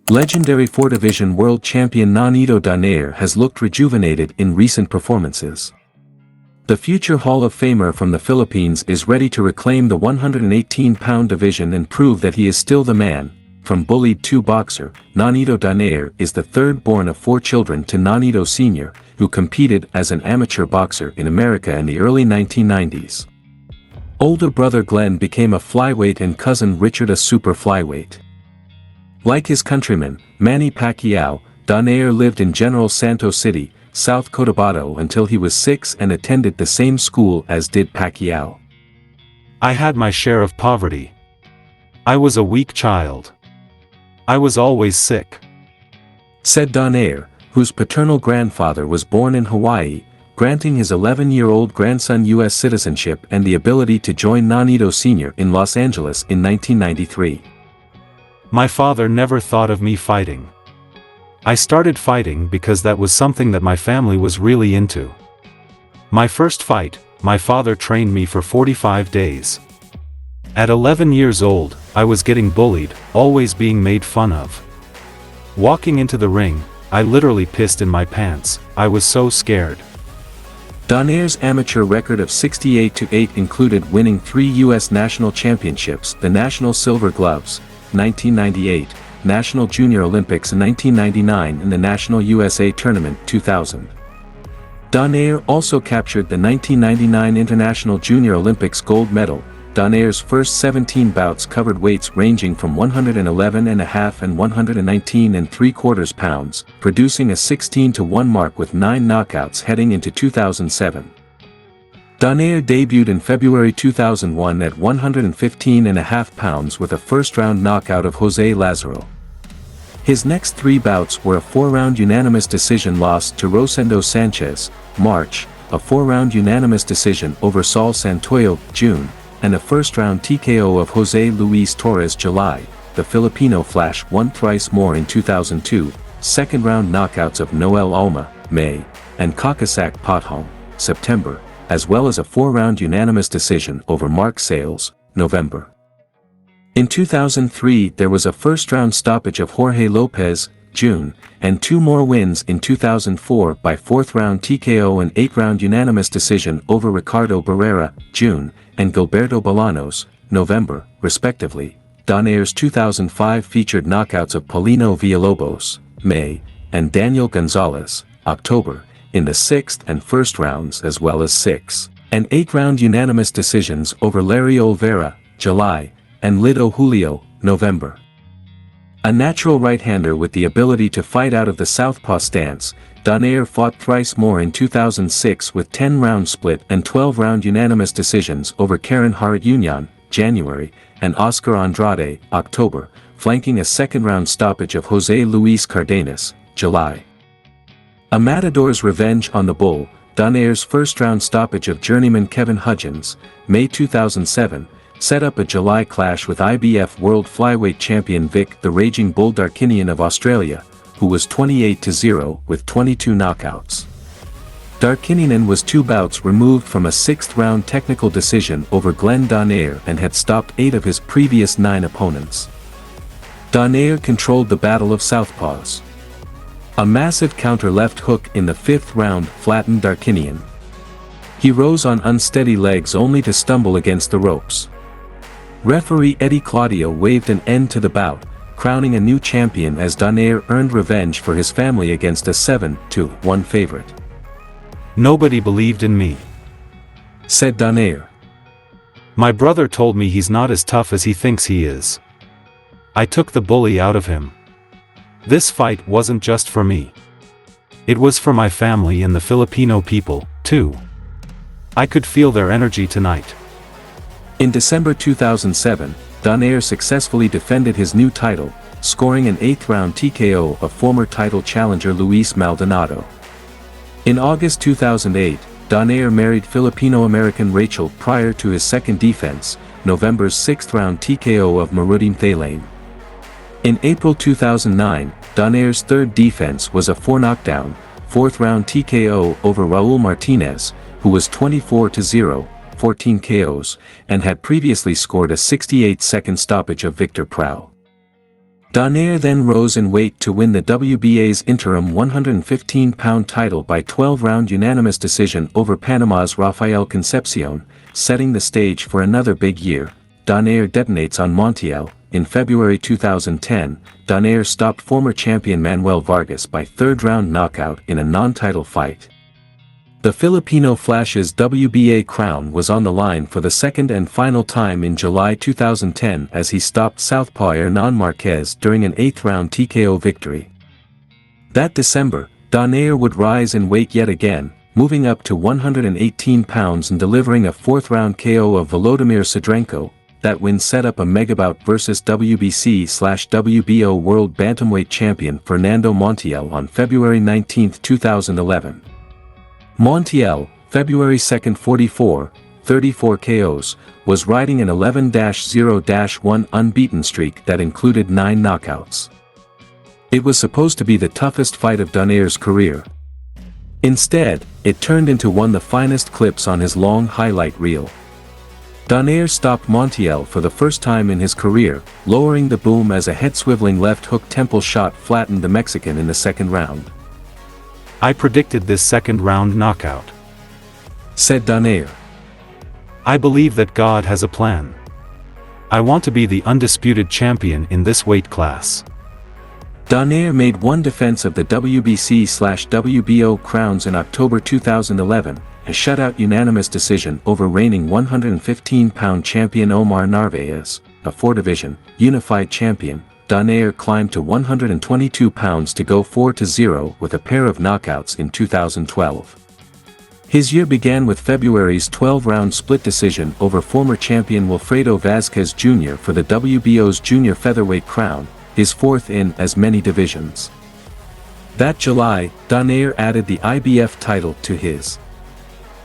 Legendary 4-division world champion Nonito Donaire has looked rejuvenated in recent performances. The future Hall of Famer from the Philippines is ready to reclaim the 118-pound division and prove that he is still the man. From BULLIED to BOXER, Nonito Donaire is the third-born of 4 children to Nonito Sr., who competed as an amateur boxer in America in the early 1990s. Older brother Glenn became a flyweight and cousin Richard a super flyweight. Like his countryman, Manny Pacquiao, Donaire lived in General Santos City, South Cotabato until he was 6 and attended the same school as did Pacquiao. I had my share of poverty. I was a weak child. I was always sick, said Donaire, whose paternal grandfather was born in Hawaii, granting his 11-year-old grandson U.S. citizenship and the ability to join Nonito Sr. in Los Angeles in 1993. My father never thought of me fighting. I started fighting because that was something that my family was really into. My first fight, my father trained me for 45 days. At 11 years old, I was getting bullied, always being made fun of. Walking into the ring, I literally pissed in my pants. I was so scared. Donaire's amateur record of 68-8 included winning 3 U.S. national championships, the National Silver Gloves, 1998, National Junior Olympics in 1999 and the National USA Tournament 2000. Donaire also captured the 1999 International Junior Olympics gold medal. Donaire's first 17 bouts covered weights ranging from 111.5 and 119.75 pounds, producing a 16-1 mark with 9 knockouts heading into 2007. Donaire debuted in February 2001 at 115.5 pounds with a first-round knockout of Jose Lazaro. His next 3 bouts were a 4-round unanimous decision loss to Rosendo Sanchez, March, a 4-round unanimous decision over Saul Santoyo, June, and a first-round TKO of Jose Luis Torres, July. The Filipino Flash won thrice more in 2002, second-round knockouts of Noel Alma, May, and Kakasak Pothong, September, as well as a 4-round unanimous decision over Mark Sales, November. In 2003 there was a first-round stoppage of Jorge Lopez, June, and 2 more wins in 2004 by 4th-round TKO and 8-round unanimous decision over Ricardo Barrera, June, and Gilberto Bolanos, November, respectively. Donaire's 2005 featured knockouts of Paulino Villalobos, May, and Daniel Gonzalez, October, in the 6th and 1st rounds as well as 6 and 8-round unanimous decisions over Larry Oliveira, July, and Lido Julio, November. A natural right-hander with the ability to fight out of the southpaw stance, Donaire fought thrice more in 2006 with 10-round split and 12-round unanimous decisions over Karen Harit-Union, January, and Oscar Andrade, October, flanking a second-round stoppage of Jose Luis Cardenas, July. A Matador's revenge on the Bull, Donaire's first-round stoppage of journeyman Kevin Hudgens, May 2007, set up a July clash with IBF World Flyweight Champion Vic the Raging Bull Darkinian of Australia, who was 28-0 with 22 knockouts. Darkinian was 2 bouts removed from a 6th-round technical decision over Glenn Donaire and had stopped 8 of his previous 9 opponents. Donaire controlled the battle of southpaws. A massive counter left hook in the 5th round flattened Darkinian. He rose on unsteady legs only to stumble against the ropes. Referee Eddie Claudio waved an end to the bout, crowning a new champion as Donaire earned revenge for his family against a 7-1 favorite. Nobody believed in me, said Donaire. My brother told me he's not as tough as he thinks he is. I took the bully out of him. This fight wasn't just for me. It was for my family and the Filipino people, too. I could feel their energy tonight. In December 2007, Donaire successfully defended his new title, scoring an 8th-round TKO of former title challenger Luis Maldonado. In August 2008, Donaire married Filipino-American Rachel prior to his second defense, November's 6th-round TKO of Marudin Thalane. In April 2009, Donaire's third defense was a 4-knockdown, 4th-round TKO over Raul Martinez, who was 24-0, 14 KOs, and had previously scored a 68-second stoppage of Victor Prau. Donaire then rose in weight to win the WBA's interim 115-pound title by 12-round unanimous decision over Panama's Rafael Concepcion, setting the stage for another big year. Donaire detonates on Montiel. In February 2010, Donaire stopped former champion Manuel Vargas by third-round knockout in a non-title fight. The Filipino Flash's WBA crown was on the line for the second and final time in July 2010 as he stopped southpaw Hernan Marquez during an 8th-round TKO victory. That December, Donaire would rise in weight yet again, moving up to 118 pounds and delivering a 4th-round KO of Volodymyr Sedrenko. That win set up a megabout versus WBC/WBO World Bantamweight champion Fernando Montiel on February 19, 2011. Montiel, February 2, 34 KOs, was riding an 11-0-1 unbeaten streak that included 9 knockouts. It was supposed to be the toughest fight of Donaire's career. Instead, it turned into one of the finest clips on his long highlight reel. Donaire stopped Montiel for the first time in his career, lowering the boom as a head-swiveling left-hook temple shot flattened the Mexican in the second round. I predicted this second-round knockout, said Donaire. I believe that God has a plan. I want to be the undisputed champion in this weight class. Donaire made one defense of the WBC/WBO crowns in October 2011, a shutout unanimous decision over reigning 115-pound champion Omar Narvaez, a 4-division, unified champion. Donaire climbed to 122 pounds to go 4-0 with a pair of knockouts in 2012. His year began with February's 12-round split decision over former champion Wilfredo Vazquez Jr. for the WBO's junior featherweight crown, his 4th in as many divisions. That July, Donaire added the IBF title to his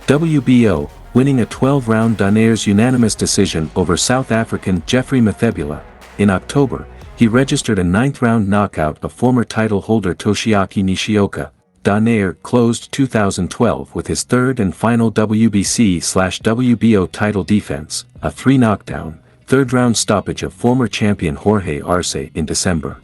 WBO, winning a 12-round Donaire's unanimous decision over South African Jeffrey Mathebula. In October, he registered a 9th-round knockout of former title holder Toshiaki Nishioka. Donaire closed 2012 with his 3rd and final WBC/WBO title defense, a 3-knockdown, 3rd-round stoppage of former champion Jorge Arce in December.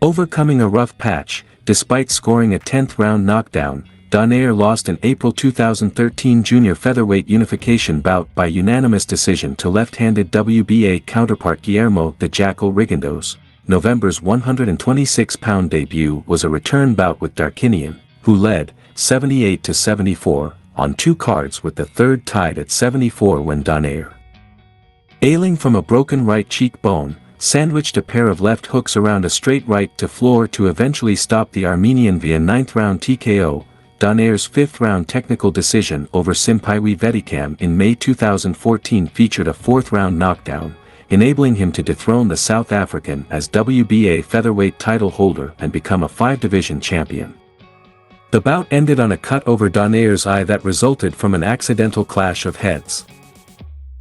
Overcoming a rough patch, despite scoring a 10th-round knockdown, Donaire lost an April 2013 junior featherweight unification bout by unanimous decision to left-handed WBA counterpart Guillermo the Jackal Rigondeaux. November's 126-pound debut was a return bout with Darkinian, who led, 78-74, on 2 cards with the 3rd tied at 74 when Donaire, ailing from a broken right cheekbone, sandwiched a pair of left hooks around a straight right to floor to eventually stop the Armenian via 9th-round TKO. Donaire's 5th-round technical decision over Simphiwe Vetikam in May 2014 featured a 4th-round knockdown, enabling him to dethrone the South African as WBA featherweight title holder and become a 5-division champion. The bout ended on a cut over Donaire's eye that resulted from an accidental clash of heads.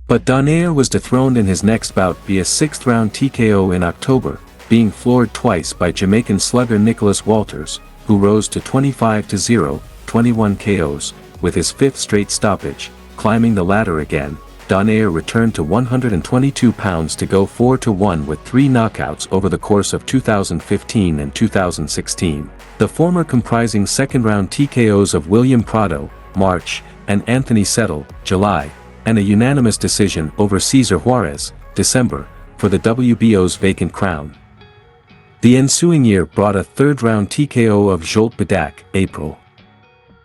But Donaire was dethroned in his next bout via 6th-round TKO in October, being floored twice by Jamaican slugger Nicholas Walters, who rose to 25-0, 21 KOs, with his 5th straight stoppage. Climbing the ladder again, Donaire returned to 122 pounds to go 4-1 with 3 knockouts over the course of 2015 and 2016. The former comprising second-round TKOs of William Prado, March, and Anthony Settle, July, and a unanimous decision over Cesar Juarez, December, for the WBO's vacant crown. The ensuing year brought a 3rd-round TKO of Jolt Bedak, April.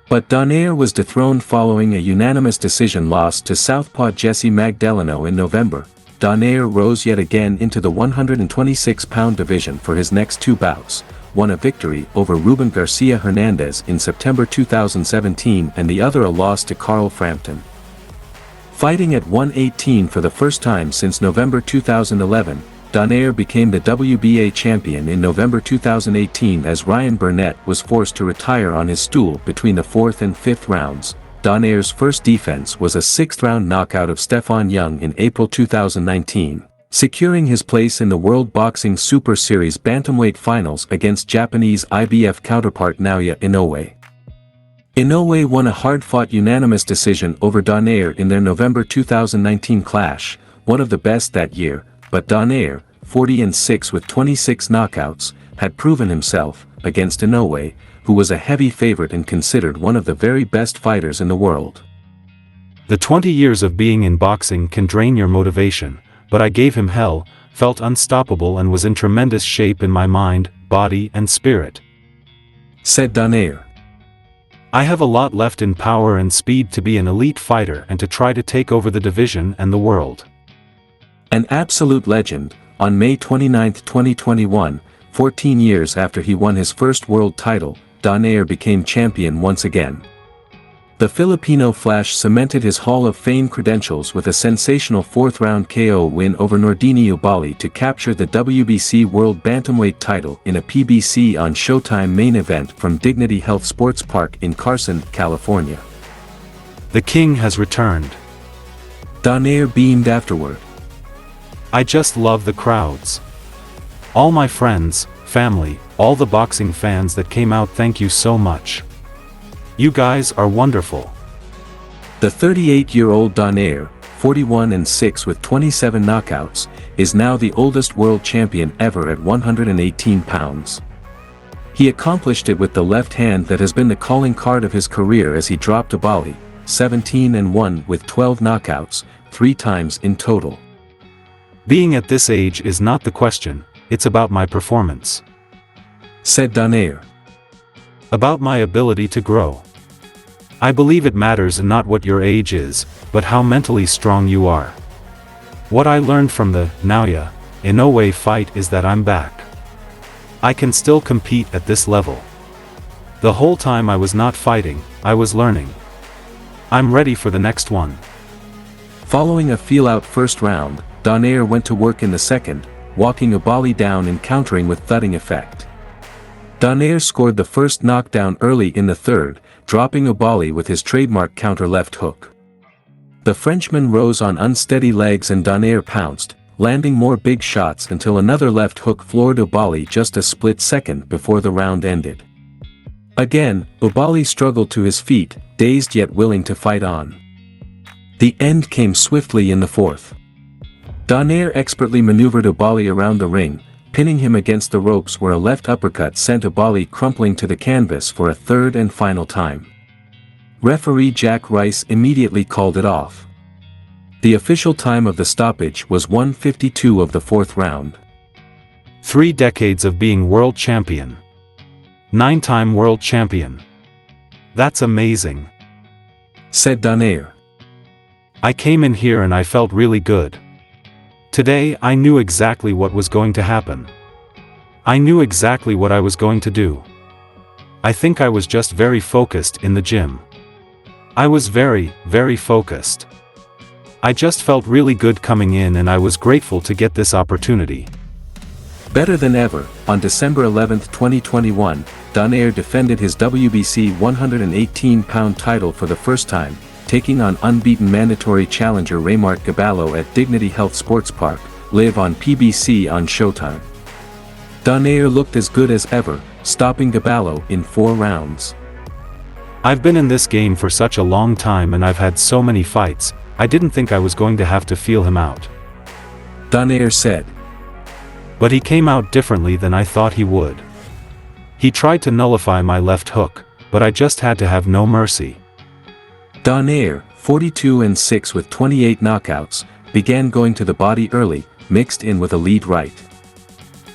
But Donaire was dethroned following a unanimous decision loss to southpaw Jesse Magdaleno in November. Donaire rose yet again into the 126-pound division for his next 2 bouts, won a victory over Ruben Garcia Hernandez in September 2017 and the other a loss to Carl Frampton. Fighting at 118 for the first time since November 2011, Donaire became the WBA champion in November 2018 as Ryan Burnett was forced to retire on his stool between the 4th and 5th rounds. Donaire's first defense was a 6th-round knockout of Stefan Young in April 2019, securing his place in the World Boxing Super Series bantamweight finals against Japanese IBF counterpart Naoya Inoue. Inoue won a hard-fought unanimous decision over Donaire in their November 2019 clash, one of the best that year, but Donaire, 40-6 with 26 knockouts, had proven himself, against Inoue, who was a heavy favorite and considered one of the very best fighters in the world. The 20 years of being in boxing can drain your motivation, but I gave him hell, felt unstoppable and was in tremendous shape in my mind, body and spirit," said Donaire. "I have a lot left in power and speed to be an elite fighter and to try to take over the division and the world." An absolute legend, on May 29, 2021, 14 years after he won his first world title, Donaire became champion once again. The Filipino Flash cemented his Hall of Fame credentials with a sensational fourth-round KO win over Nordine Ubali to capture the WBC World Bantamweight title in a PBC on Showtime main event from Dignity Health Sports Park in Carson, California. "The King has returned," Donaire beamed afterward. "I just love the crowds. All my friends, family, all the boxing fans that came out, thank you so much. You guys are wonderful." The 38-year-old Donaire, 41-6 with 27 knockouts, is now the oldest world champion ever at 118 pounds. He accomplished it with the left hand that has been the calling card of his career as he dropped Ubali, 17-1 with 12 knockouts, 3 times in total. "Being at this age is not the question, it's about my performance," said Donaire. "About my ability to grow. I believe it matters not what your age is, but how mentally strong you are. What I learned from the Naoya Inoue fight is that I'm back. I can still compete at this level. The whole time I was not fighting, I was learning. I'm ready for the next one." Following a feel-out first round, Donaire went to work in the second, walking Ubali down and countering with thudding effect. Donaire scored the first knockdown early in the third, dropping Ubali with his trademark counter left hook. The Frenchman rose on unsteady legs and Donaire pounced, landing more big shots until another left hook floored Ubali just a split second before the round ended. Again, Ubali struggled to his feet, dazed yet willing to fight on. The end came swiftly in the fourth. Donaire expertly maneuvered Ubali around the ring, pinning him against the ropes where a left uppercut sent Ubali crumpling to the canvas for a third and final time. Referee Jack Rice immediately called it off. The official time of the stoppage was 1:52 of the fourth round. 3 decades of being world champion. 9-time world champion. That's amazing," said Donaire. "I came in here and I felt really good. Today I knew exactly what was going to happen. I knew exactly what I was going to do. I think I was just very focused in the gym. I was very, very focused. I just felt really good coming in and I was grateful to get this opportunity." Better than ever, on December 11, 2021, Donaire defended his WBC 118-pound title for the first time, taking on unbeaten mandatory challenger Raymart Gaballo at Dignity Health Sports Park, live on PBC on Showtime. Donaire looked as good as ever, stopping Gaballo in 4 rounds. "I've been in this game for such a long time and I've had so many fights, I didn't think I was going to have to feel him out," Donaire said. "But he came out differently than I thought he would. He tried to nullify my left hook, but I just had to have no mercy." Donaire, 42-6 with 28 knockouts, began going to the body early, mixed in with a lead right.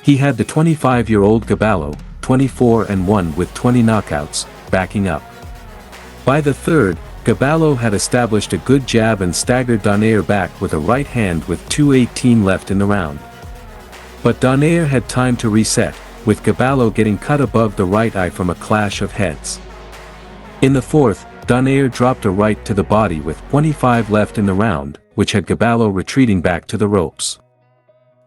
He had the 25-year-old Gaballo, 24-1 with 20 knockouts, backing up. By the third, Gaballo had established a good jab and staggered Donaire back with a right hand with 2:18 left in the round. But Donaire had time to reset, with Gaballo getting cut above the right eye from a clash of heads. In the fourth, Donaire dropped a right to the body with 25 left in the round, which had Gaballo retreating back to the ropes.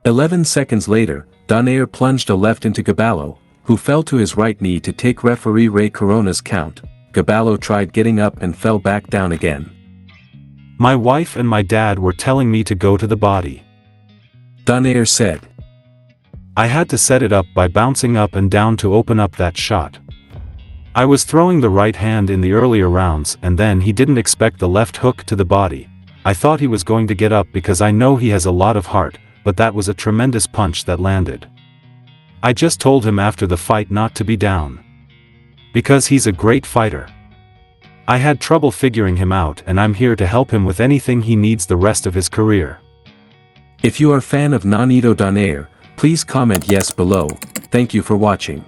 11 seconds later, Donaire plunged a left into Gaballo, who fell to his right knee to take referee Ray Corona's count. Gaballo tried getting up and fell back down again. "My wife and my dad were telling me to go to the body," Donaire said. "I had to set it up by bouncing up and down to open up that shot. I was throwing the right hand in the earlier rounds and then he didn't expect the left hook to the body. I thought he was going to get up because I know he has a lot of heart, but that was a tremendous punch that landed. I just told him after the fight not to be down. Because he's a great fighter. I had trouble figuring him out, and I'm here to help him with anything he needs the rest of his career. If you are a fan of Nonito Donaire, please comment yes below. Thank you for watching.